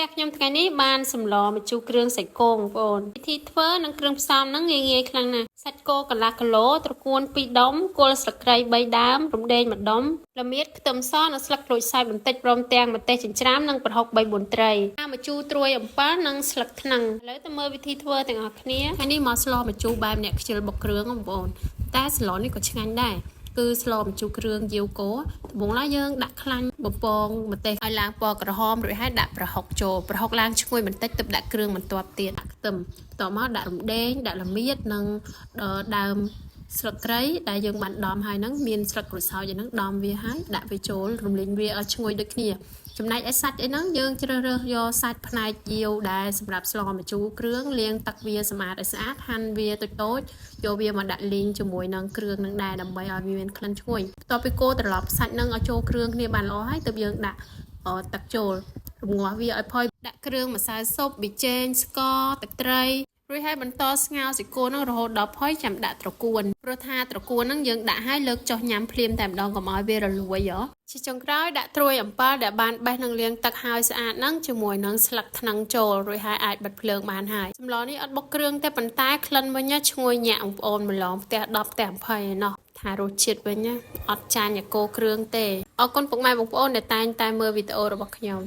តែខ្ញុំថ្ងៃនេះបានសម្លម្ជូរគ្រឿងសាច់គោបងប្អូនវិធីធ្វើនិងគ្រឿងផ្សំហ្នឹងងាយៗខ្លាំងណាស់សាច់គោកន្លះគីឡូត្រកួន2ដុំគល់ស្លឹកគ្រៃ3ដើមរំដេង1ដុំល្មៀតខ្ទឹមសនិងស្លឹកក្រូចសើចបន្តិចព្រមទាំងម្ទេសចិញ្ច្រាំនិងប្រហុក3 4ត្រីម្ជូរត្រួយអំពិលនិងស្លឹកថ្នាំងឥឡូវទៅមើលវិធីធ្វើទាំងអស់គ្នាថ្ងៃនេះមកស្លម្ជូរបែបអ្នកខ្ជិលបុកគ្រឿងបងប្អូនតែស្លនេះក៏ឆ្ងាញ់ដែរគឺស្លម្ជូរគ្រឿងយាវគោដំបូងឡើយយើងដាក់ខ្លាញ់បំពងម្ទេសឲ្យឡើងពណ៌ក្រហមរួចហើយដាក់ប្រហុកចូលប្រហុកឡើងឈ្ងុយបន្តិចទើបដាក់គ្រឿងបន្ទាប់ទៀតដាក់ខ្ទឹមបន្ទាប់មកដាក់រំដេងដាក់ល្មៀតនិងដើមស្លឹកគ្រៃដែលយើងបានដំហើយហ្នឹងមានស្លឹកក្រូចសើចហ្នឹងដំវាហើយដាក់វាចូលរំលីងវាឲ្យឈ្ងុយដូចគ្នាចំណែកឯសាច់អីហ្នឹងយើងជ្រើសរើសយកសាច់ផ្នែកយាវដែលសម្រាប់ស្លម្ជូរគ្រឿងលាងទឹកវាសម្អាតឲ្យស្អាតហាន់វាតូចៗយកវាមកដាក់លីងជាមួយនឹងគ្រឿងហ្នឹងដែរដើម្បីឲ្យវាមានក្លិនឈ្ងុយបន្ទាប់ពីកូរត្រឡប់សាច់ហ្នឹងឲ្យចូលគ្រឿងគ្នាបានល្អហើយទើបយើងដាក់ទឹកចូលរំងាស់វាឲ្យផុយដាក់គ្រឿងម្សៅស៊ុបប៊ីចេងស្ករទឹកត្រីរួចហើយបន្តស្ងោរសាច់គោហ្នឹងរហូតដល់ផុយចាំដាក់ត្រកួនព្រោះថាត្រកួនហ្នឹងយើងដាក់ឲ្យលើកចុះញ៉ាំភ្លាមតែម្ដងកុំឲ្យវារលួយជាចុងក្រោយដាក់ត្រួយអំពិលដែលបានបេះនិងលាងទឹកហើយស្អាតហ្នឹងជាមួយនឹងស្លឹកថ្នាំងចូលរួចហើយអាចបិទភ្លើងបានហើយសម្លនេះអត់បុកគ្រឿងទេប៉ុន្តែក្លិនវិញឈ្ងុយញាក់បងប្អូនម្លងផ្ទះ10ផ្ទះ20ឯណោះថារសជាតិវិញអត់ចាញ់អាគោគ្រឿងទេអរគុណពុកម៉ែបងប្អូនដែលតែងតែមើលវីដេអូរបស់ខ្ញុំ